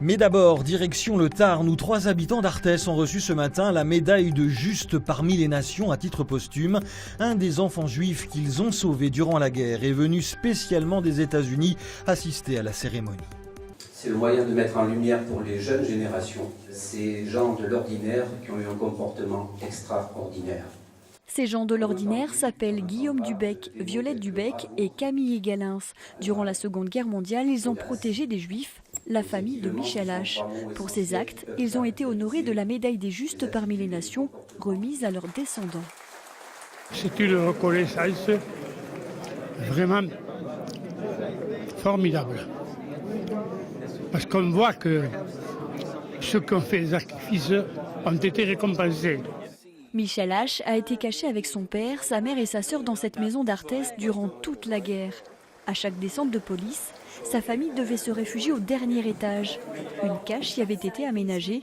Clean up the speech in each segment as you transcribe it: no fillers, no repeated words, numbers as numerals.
Mais d'abord, direction le Tarn, où 3 habitants d'Arthès ont reçu ce matin la médaille de Juste parmi les nations à titre posthume. Un des enfants juifs qu'ils ont sauvés durant la guerre est venu spécialement des États-Unis assister à la cérémonie. C'est le moyen de mettre en lumière pour les jeunes générations ces gens de l'ordinaire qui ont eu un comportement extraordinaire. Ces gens de l'ordinaire s'appellent Guillaume Dubec, Violette Dubec et Camille Galins. Durant la Seconde Guerre mondiale, ils ont protégé des Juifs, la famille de Michel H. Pour ces actes, ils ont été honorés de la médaille des Justes parmi les nations, remise à leurs descendants. C'est une reconnaissance vraiment formidable. Parce qu'on voit que ceux qui ont fait les sacrifices ont été récompensés. Michel H. a été caché avec son père, sa mère et sa sœur dans cette maison d'Arthès durant toute la guerre. À chaque descente de police, sa famille devait se réfugier au dernier étage. Une cache y avait été aménagée.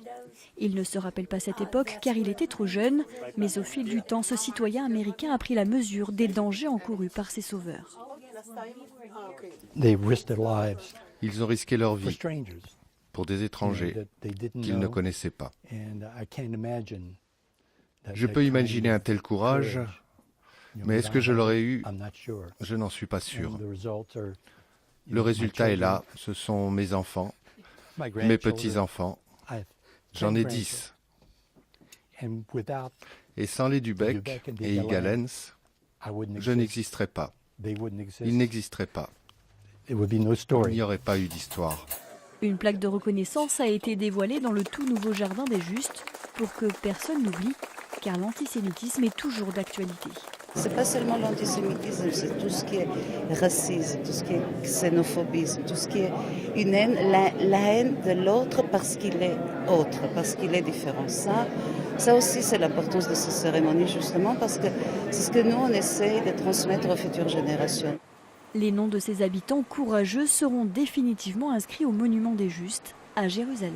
Il ne se rappelle pas cette époque car il était trop jeune, mais au fil du temps, ce citoyen américain a pris la mesure des dangers encourus par ses sauveurs. Ils ont risqué leur vie pour des étrangers qu'ils ne connaissaient pas. Je peux imaginer un tel courage, mais est-ce que je l'aurais eu? Je n'en suis pas sûr. Le résultat est là, ce sont mes enfants, mes petits-enfants. J'en ai 10. Et sans les Dubec et Galens, je n'existerais pas. Ils n'existeraient pas. Il n'y aurait pas eu d'histoire. Une plaque de reconnaissance a été dévoilée dans le tout nouveau jardin des Justes pour que personne n'oublie, car l'antisémitisme est toujours d'actualité. C'est pas seulement l'antisémitisme, c'est tout ce qui est racisme, tout ce qui est xénophobisme, tout ce qui est une haine, la haine de l'autre parce qu'il est autre, parce qu'il est différent. Ça aussi c'est l'importance de ces cérémonies justement parce que c'est ce que nous on essaie de transmettre aux futures générations. Les noms de ces habitants courageux seront définitivement inscrits au monument des Justes à Jérusalem.